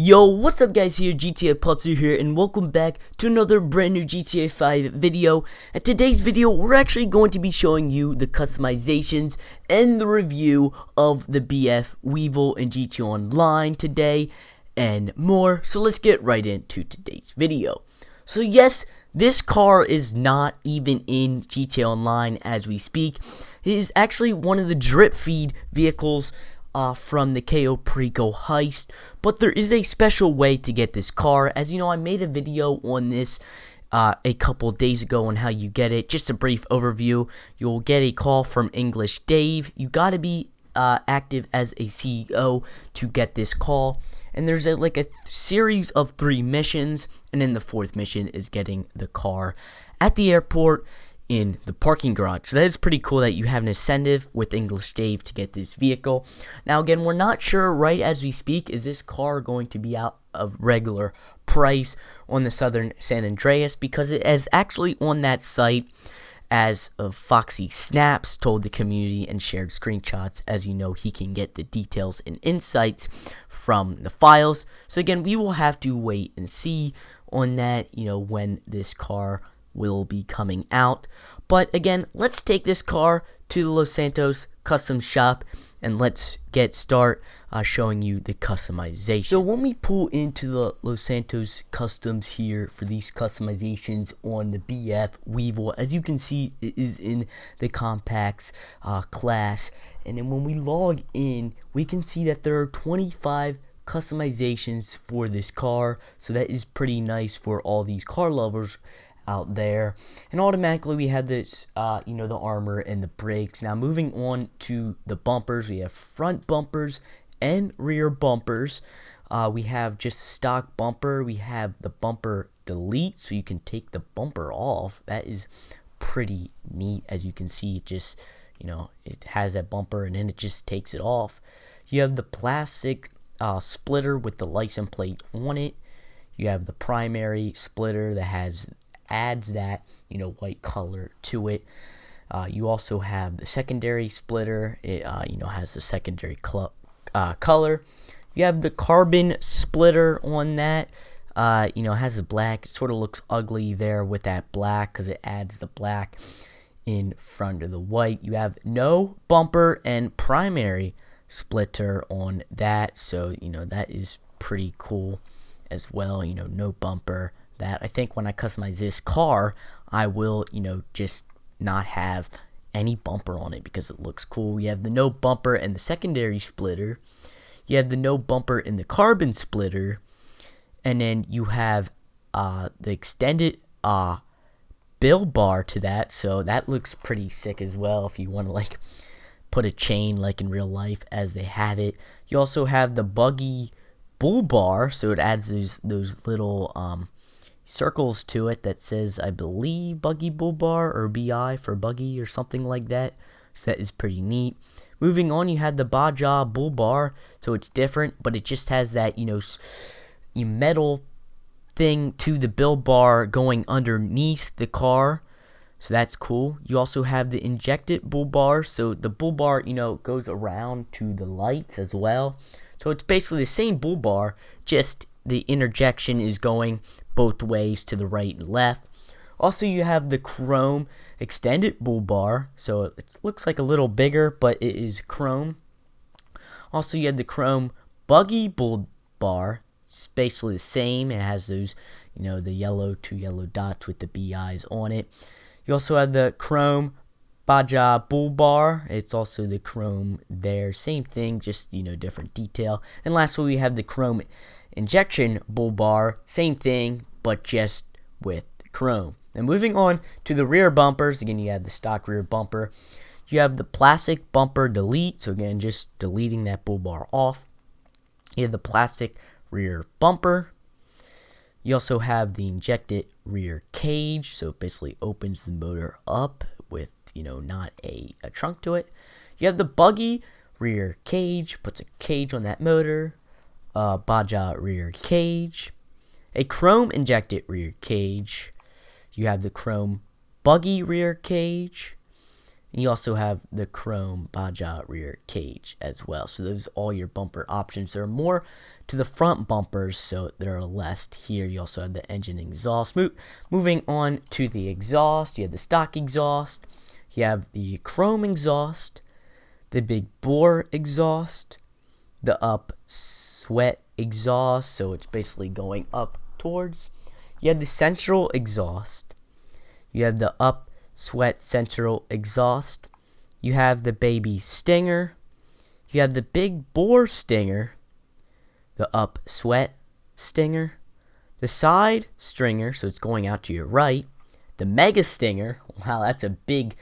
Yo, what's up guys, here GTA Pupster here, and welcome back to another brand new GTA 5 video. In today's video, we're actually going to be showing you the customizations and the review of the BF Weevil in GTA Online today, and more. So let's get right into today's video. So yes, this car is not even in GTA Online as we speak. It is actually one of the drip feed vehicles from the KO Perico heist, but there is a special way to get this car. As you know, I made a video on this a couple days ago on how you get it. Just a brief overview. You'll get a call from English Dave. You got to be active as a CEO to get this call, and there's like a series of 3 missions, and then the 4th mission is getting the car at the airport in the parking garage. So that is pretty cool that you have an incentive with English Dave to get this vehicle. Now again, we're not sure right as we speak, is this car going to be out of regular price on the Southern San Andreas, because it is actually on that site as of Foxy Snaps told the community and shared screenshots. As you know, he can get the details and insights from the files. So again, we will have to wait and see on that, you know, when this car will be coming out. But again, let's take this car to the Los Santos custom shop and let's get start showing you the customization. So when we pull into the Los Santos customs here for these customizations on the BF Weevil, as you can see, it is in the compacts class, and then when we log in, we can see that there are 25 customizations for this car. So that is pretty nice for all these car lovers out there. And automatically we have this you know, the armor and the brakes. Now moving on to the bumpers, we have front bumpers and rear bumpers. We have just stock bumper. We have the bumper delete, so you can take the bumper off. That is pretty neat. As you can see, it just, you know, it has that bumper and then it just takes it off. You have the plastic splitter with the license plate on it. You have the primary splitter that adds that, you know, white color to it. You also have the secondary splitter. It you know, has the secondary color. You have the carbon splitter on that. You know, it has the black. It sort of looks ugly there with that black because it adds the black in front of the white. You have no bumper and primary splitter on that, so you know, that is pretty cool as well. You know, no bumper. That I think when I customize this car, I will, you know, just not have any bumper on it because it looks cool. You have the no bumper and the secondary splitter. You have the no bumper in the carbon splitter, and then you have the extended bill bar to that. So that looks pretty sick as well if you want to like put a chain like in real life as they have it. You also have the buggy bull bar, so it adds those little circles to it that says, I believe, buggy bull bar or BI for buggy or something like that. So that is pretty neat. Moving on, you have the Baja bull bar, so it's different, but it just has that, you know, metal thing to the bill bar going underneath the car. So that's cool. You also have the injected bull bar, so the bull bar, you know, goes around to the lights as well. So it's basically the same bull bar, just the interjection is going both ways to the right and left. Also, you have the chrome extended bull bar, so it looks like a little bigger, but it is chrome. Also, you have the chrome buggy bull bar. It's basically the same. It has those, you know, the 2 yellow dots with the BIs on it. You also have the chrome Baja bull bar. It's also the chrome there. Same thing, just, you know, different detail. And lastly, we have the chrome injection bull bar. Same thing, but just with chrome. And moving on to the rear bumpers. Again, you have the stock rear bumper. You have the plastic bumper delete. So again, just deleting that bull bar off. You have the plastic rear bumper. You also have the injected rear cage. So it basically opens the motor up with, you know, not a trunk to it. You have the buggy rear cage. Puts a cage on that motor. Baja rear cage. A chrome injected rear cage. You have the chrome buggy rear cage. And you also have the chrome Baja rear cage as well. So those are all your bumper options. There are more to the front bumpers, so there are less here. You also have the engine exhaust. Moving on to the exhaust, you have the stock exhaust. You have the chrome exhaust, the big bore exhaust, the up sweat exhaust, so it's basically going up towards. You have the central exhaust. You have the up sweat central exhaust. You have the baby stinger. You have the big bore stinger, the up sweat stinger, the side stinger, so it's going out to your right, the mega stinger. Wow, that's a big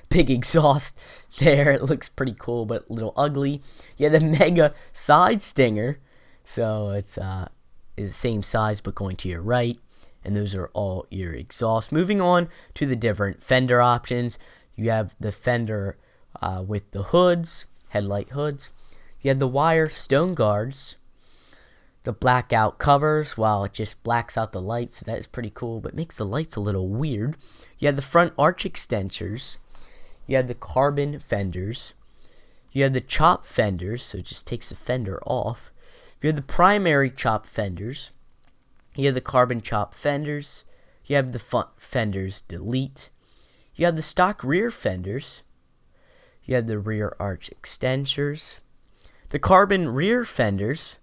big exhaust there. It looks pretty cool but a little ugly. You have the mega side stinger, so it's the same size but going to your right. And those are all your exhausts. Moving on to the different fender options. You have the fender with the hoods, headlight hoods. You have the wire stone guards, the blackout covers. Wow, it just blacks out the lights. So that is pretty cool, but makes the lights a little weird. You have the front arch extensors. You have the carbon fenders. You have the chop fenders, so it just takes the fender off. You have the primary chop fenders. You have the carbon chop fenders. You have the front fenders delete. You have the stock rear fenders. You have the rear arch extensors. The carbon rear fenders.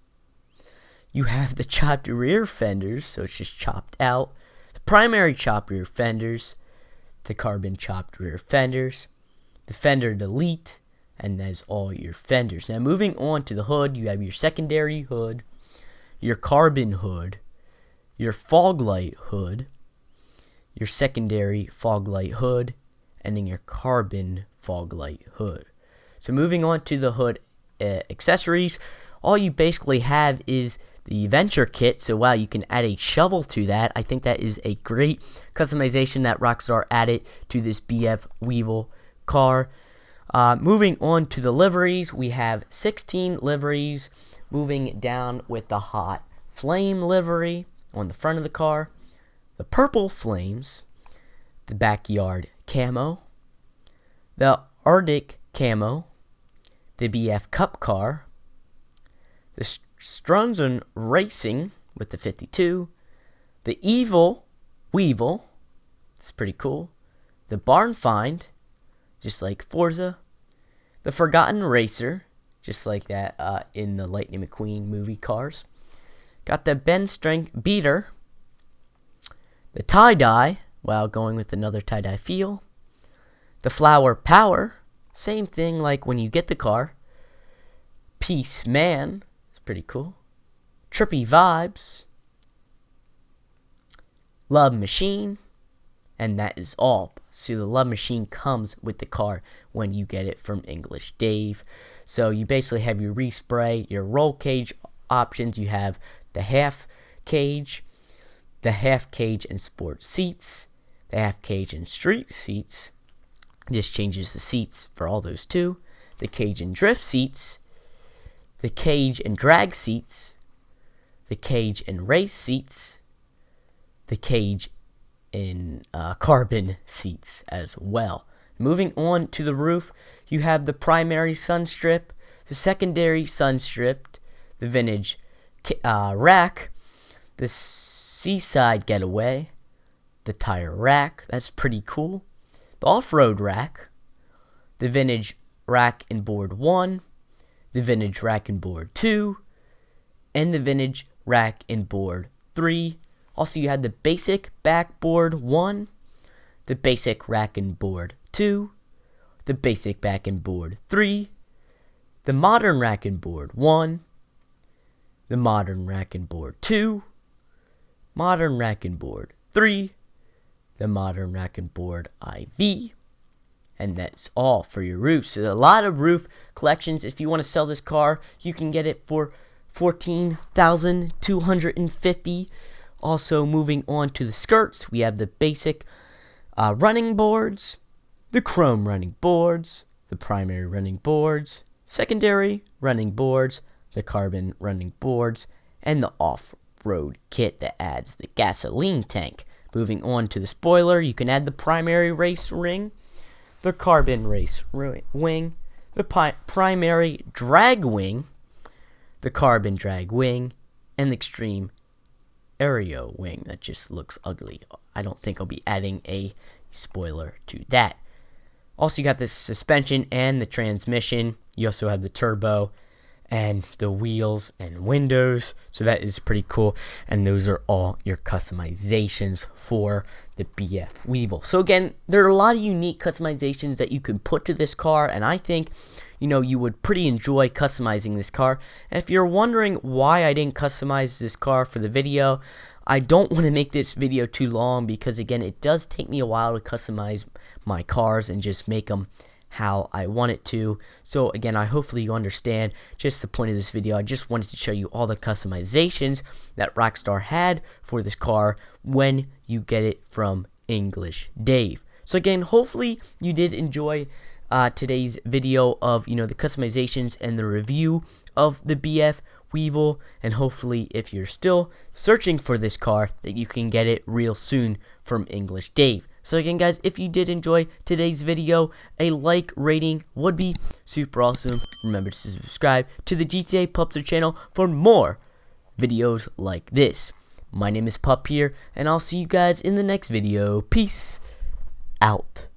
You have the chopped rear fenders, so it's just chopped out. The primary chop rear fenders. The carbon chopped rear fenders. The fender delete. And that's all your fenders. Now moving on to the hood, you have your secondary hood, your carbon hood, your fog light hood, your secondary fog light hood, and then your carbon fog light hood. So moving on to the hood accessories, all you basically have is the Venture Kit. So wow, you can add a shovel to that. I think that is a great customization that Rockstar added to this BF Weevil car. Moving on to the liveries, we have 16 liveries. Moving down with the hot flame livery on the front of the car, the purple flames, the backyard camo, the Arctic camo, the BF Cup car, the Strunzen Racing with the 52, the Evil Weevil, it's pretty cool, the Barn Find, just like Forza, the Forgotten Racer, just like that in the Lightning McQueen movie cars. Got the Ben Strength Beater, the tie-dye, while going with another tie-dye feel, the Flower Power, same thing like when you get the car, Peace Man, it's pretty cool, Trippy Vibes, Love Machine, and that is all. So the Love Machine comes with the car when you get it from English Dave. So you basically have your respray, your roll cage options, you have the half cage and sport seats, the half cage and street seats, just changes the seats for all those two, the cage and drift seats, the cage and drag seats, the cage and race seats, the cage in carbon seats as well. Moving on to the roof, you have the primary sun strip, the secondary sun strip, the vintage rack, the seaside getaway, the tire rack, that's pretty cool, the off-road rack, the vintage rack and board 1, the vintage rack and board 2, and the vintage rack and board 3. Also, you had the basic backboard 1, the basic rack and board 2, the basic back and board 3, the modern rack and board 1, the modern rack and board 2, modern rack and board 3, the modern rack and board IV, and that's all for your roof. So a lot of roof collections. If you want to sell this car, you can get it for $14,250. Also, moving on to the skirts, we have the basic running boards, the chrome running boards, the primary running boards, secondary running boards, the carbon running boards, and the off-road kit that adds the gasoline tank. Moving on to the spoiler, you can add the primary race ring, the carbon race wing, the primary drag wing, the carbon drag wing, and the extreme aero wing. That just looks ugly. I don't think I'll be adding a spoiler to that. Also, you got the suspension and the transmission. You also have the turbo and the wheels and windows, so that is pretty cool. And those are all your customizations for the BF Weevil. So again, there are a lot of unique customizations that you can put to this car, and I think you would pretty enjoy customizing this car. And if you're wondering why I didn't customize this car for the video, I don't want to make this video too long, because again, it does take me a while to customize my cars and just make them how I want it to. So again, hopefully you understand just the point of this video. I just wanted to show you all the customizations that Rockstar had for this car when you get it from English Dave. So again, hopefully you did enjoy today's video of the customizations and the review of the BF Weevil, and hopefully if you're still searching for this car, that you can get it real soon from English Dave. So again, guys, if you did enjoy today's video, a like rating would be super awesome. Remember to subscribe to the GTA Pupster channel for more videos like this. My name is Pup here, and I'll see you guys in the next video. Peace out.